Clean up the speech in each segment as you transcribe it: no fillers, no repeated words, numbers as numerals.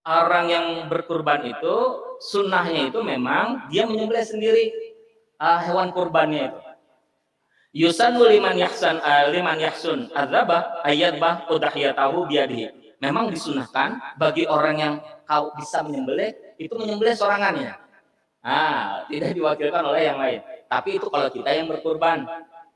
Orang yang berkurban itu sunnahnya itu memang dia menyembelih sendiri hewan kurbannya itu. Yusannu liman yahsun adzabah ayyadbah udhiyatahu biyadihi. Memang disunahkan bagi orang yang kau bisa menyembelih itu menyembelih sorangannya. Tidak diwakilkan oleh yang lain. Tapi itu kalau kita yang berkurban.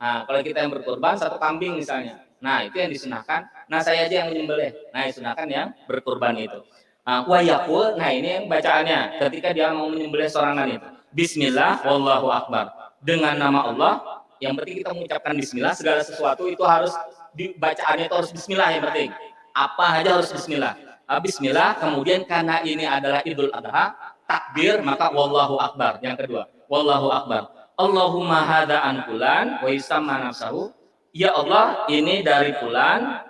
Kalau kita yang berkurban satu kambing misalnya. Nah, itu yang disunahkan. Nah, saya aja yang menyembelih. Nah, disunahkan yang berkurban itu. Wa yaqul, nah ini yang bacaannya ketika dia mau menyembelih sorangan itu. Bismillah wallahu akbar. Dengan nama Allah, yang penting kita mengucapkan bismillah, segala sesuatu itu harus dibacaannya itu harus bismillah yang penting. Apa aja harus bismillah. Bismillah, kemudian karena ini adalah Idul Adha, takbir maka wallahu akbar. Yang kedua, wallahu akbar. Allahumma hadza an fulan wa yusamma nafsahu. Ya Allah, ini dari fulan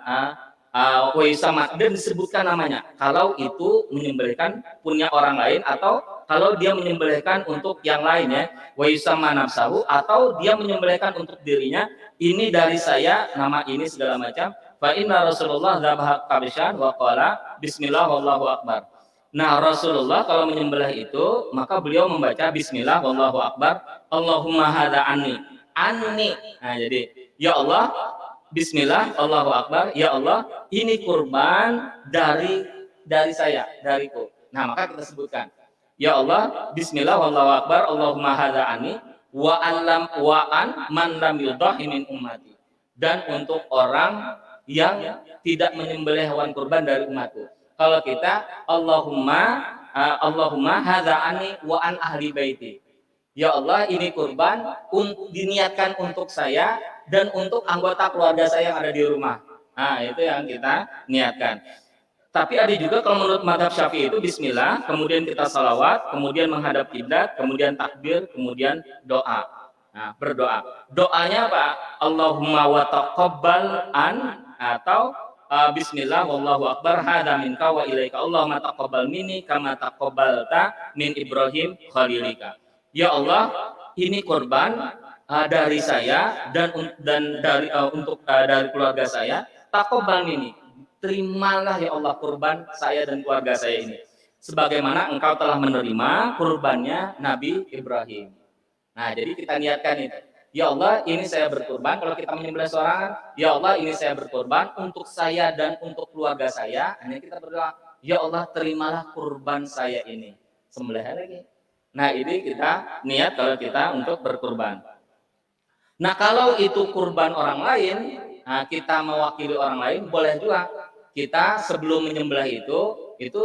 wa yusamma, dan disebutkan namanya. Kalau itu menyembelihkan punya orang lain atau kalau dia menyembelihkan untuk yang lainnya, wa yusamma nafsahu, atau dia menyembelihkan untuk dirinya, ini dari saya, nama ini segala macam. Fa inna Rasulullah dzabaha kabsyan wa qala bismillah wallahu akbar. Nah, Rasulullah kalau menyembelih itu, maka beliau membaca bismillah wallahu akbar, Allahumma hadza anni. Anni. Nah, jadi ya Allah, bismillah Allahu akbar, ya Allah, ini kurban dari saya, dariku. Nah, maka kita sebutkan, ya Allah, bismillah wallahu akbar, Allahumma hadza anni wa an man lam yudahi min ummati. Dan untuk orang yang tidak menyembelih hewan kurban dari umatku. Kalau kita Allahumma hadza anni wa an ahli baiti. Ya Allah, ini kurban diniatkan untuk saya dan untuk anggota keluarga saya yang ada di rumah. Nah, itu yang kita niatkan. Tapi ada juga kalau menurut mazhab Syafi'i itu bismillah, kemudian kita salawat, kemudian menghadap kiblat, kemudian takbir, kemudian doa. Nah, berdoa. Doanya apa? Allahumma wa taqabbal an, atau bismillah wallahu akbar hadza minka wa ilaika Allahumma taqabbal minni kama taqabbalta min Ibrahim khalilika. Ya Allah, ini korban dari saya dan dari untuk dari keluarga saya. Taqabbal minni, terimalah ya Allah kurban saya dan keluarga saya ini, sebagaimana engkau telah menerima kurbannya Nabi Ibrahim. Nah, jadi kita niatkan itu. Ya Allah, ini saya berkurban. Kalau kita menyembelih seorang, ya Allah, ini saya berkurban untuk saya dan untuk keluarga saya. Hanya kita berdoa, ya Allah, terimalah kurban saya ini. Sembelih lagi. Nah, ini kita niat kalau kita untuk berkurban. Nah, kalau itu kurban orang lain, nah kita mewakili orang lain, boleh juga. Kita sebelum menyembelih itu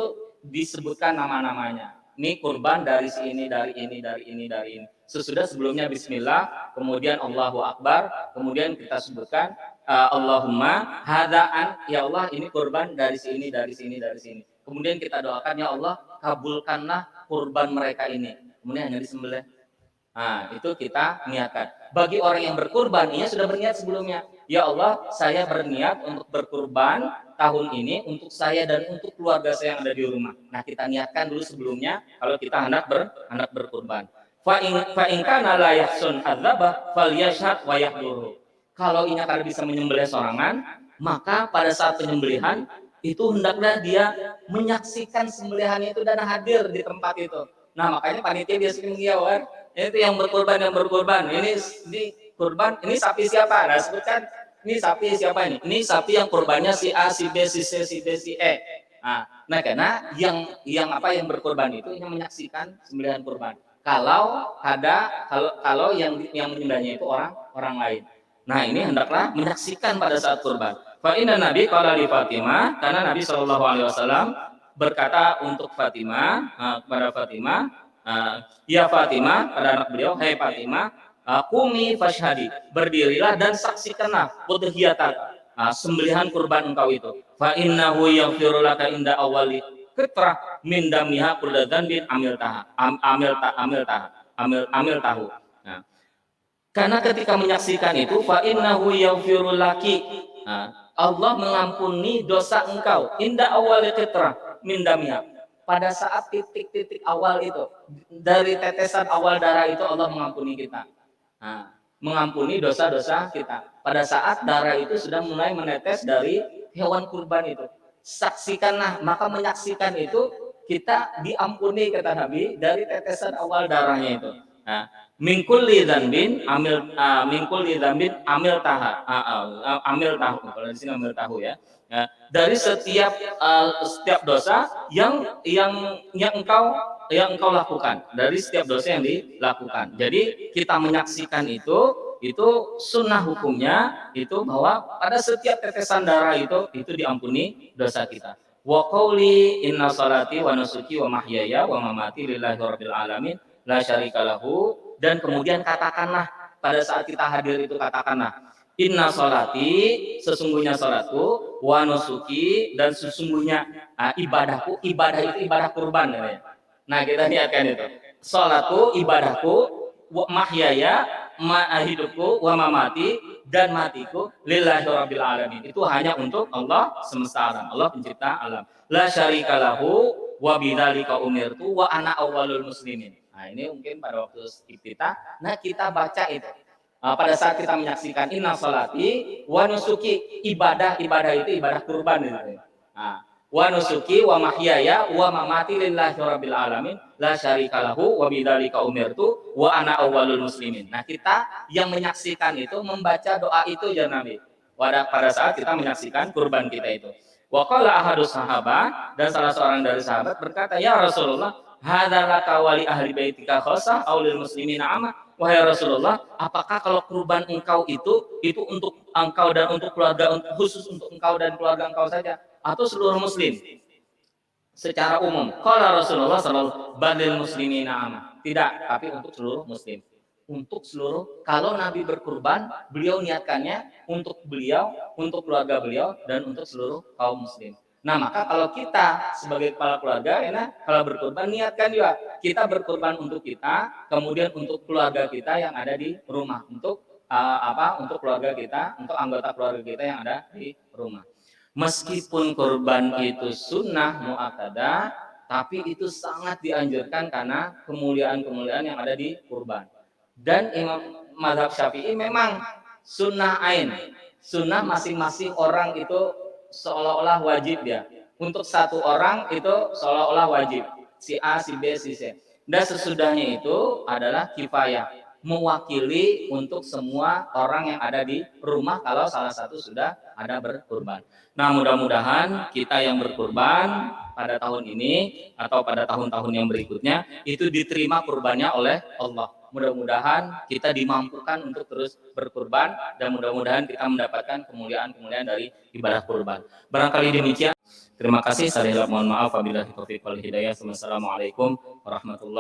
disebutkan nama-namanya. Ini kurban dari sini, dari ini, dari ini, dari ini. Sesudah sebelumnya bismillah, kemudian Allahu akbar, kemudian kita sebutkan Allahumma hadaan, ya Allah ini kurban dari sini, dari sini, dari sini. Kemudian kita doakan, ya Allah kabulkanlah kurban mereka ini. Kemudian hanya disembelih. Nah, itu kita niatkan. Bagi orang yang berkurban, ia sudah berniat sebelumnya. Ya Allah, saya berniat untuk berkurban tahun ini untuk saya dan untuk keluarga saya yang ada di rumah. Nah, kita niatkan dulu sebelumnya kalau kita hendak berkurban. Fa in kana la yahsun adzaba falyashhad wa yahduru. Kalau ini akan bisa menyembelih sorangan, maka pada saat penyembelihan itu hendaklah dia menyaksikan sembelihannya itu dan hadir di tempat itu. Nah, makanya panitia biasanya mengiyawan, itu yang berkurban. Ini di kurban, ini sapi siapa? Nah, sebutkan ini sapi siapa ini? Ini sapi yang kurbannya si A, si B, si C, si D, si E. Nah, karena yang berkurban itu yang menyaksikan sembelihan kurban. Kalau yang menyembelihnya itu orang lain. Nah, ini hendaklah menyaksikan pada saat kurban. Fa inna Nabi qala li Fatimah, karena Nabi Shallallahu alaihi wasallam berkata untuk Fatimah, kepada Fatimah, ya Fatimah, pada anak beliau, hai Fatimah, qumi fashhadi, berdirilah dan saksikanlah udhiyatak, sembelihan kurban engkau itu. Fa innahu yaghfiru laka inda awali fitrah min damiha kullu dzanbin amil tahu. Nah, karena ketika menyaksikan itu, fa innahu yaghfiru laki, Allah mengampuni dosa engkau inda awali fitrah min damiha, pada saat titik-titik awal itu, dari tetesan awal darah itu Allah mengampuni kita. Mengampuni dosa-dosa kita pada saat darah itu sudah mulai menetes dari hewan kurban itu. saksikanlah, maka menyaksikan itu kita diampuni kata Nabi dari tetesan awal darahnya itu. Nah, mingkul lidzambin amil taha amil tahu, kalau di sini amil tahu ya. Nah, dari setiap dosa yang engkau lakukan, dari setiap dosa yang dilakukan. Jadi kita menyaksikan itu sunnah hukumnya itu bahwa pada setiap tetesan darah itu diampuni dosa kita. Wa qauli inna salati wa nusuki wa mahyaya wa mamati lillahi rabbil alamin la syarikalahu, dan kemudian katakanlah pada saat kita hadir itu katakanlah inna salati, sesungguhnya salatku, wa nusuki, dan sesungguhnya ibadahku. Ibadah itu ibadah kurban ya. Nah, kita niatkan itu. Salatku, ibadahku, wa mahyaya, hidupku, wa mamati, dan matiku lillahi rabbil alamin. Itu hanya untuk Allah semesta alam, Allah pencipta alam. La syarikalahu wa bidzalika umirtu wa ana awwalul muslimin. Nah, ini mungkin pada waktu iftitah, nah kita baca itu. Pada saat kita menyaksikan inna salati wa nusuki, ibadah itu ibadah kurban itu. Nah, wa nusuki wa mahyaya wa mamati lillahi rabbil alamin la syarikalahu wa bidzalika umirtu wa ana awwalul muslimin. Nah, kita yang menyaksikan itu membaca doa itu ya Nabi. Pada saat kita menyaksikan kurban kita itu. Wa qala ahadus sahabat, dan salah seorang dari sahabat berkata, "Ya Rasulullah, hadzalaka wa li ahli baitika khassah aw lil muslimina amma?" Wahai Rasulullah, apakah kalau kurban engkau itu untuk engkau dan untuk keluarga, khusus untuk engkau dan keluarga engkau saja, atau seluruh muslim secara umum? Qala Rasulullah sallallahu alaihi muslimina amma. Tidak, tapi untuk seluruh muslim. Untuk seluruh, kalau Nabi berkurban, beliau niatkannya untuk beliau, untuk keluarga beliau, dan untuk seluruh kaum muslim. Nah, maka kalau kita sebagai kepala keluarga, ya, kalau berkurban niatkan juga kita berkurban untuk kita, kemudian untuk keluarga kita yang ada di rumah, untuk untuk keluarga kita, untuk anggota keluarga kita yang ada di rumah. Meskipun kurban itu sunnah muakkadah, tapi itu sangat dianjurkan karena kemuliaan-kemuliaan yang ada di kurban. Dan Imam mazhab Syafi'i memang sunnah ain, sunnah masing-masing orang itu seolah-olah wajib ya. Untuk satu orang itu seolah-olah wajib, si A, si B, si C. Dan sesudahnya itu adalah kifayah, mewakili untuk semua orang yang ada di rumah kalau salah satu sudah ada berkurban. Nah, mudah-mudahan kita yang berkurban pada tahun ini atau pada tahun-tahun yang berikutnya itu diterima kurbannya oleh Allah. Mudah-mudahan kita dimampukan untuk terus berkurban, dan mudah-mudahan kita mendapatkan kemuliaan-kemuliaan dari ibadah kurban. Barangkali demikian. Terima kasih. Saya mohon maaf. Wabillahi taufiq wal hidayah. Wassalamualaikum warahmatullahi wabarakatuh.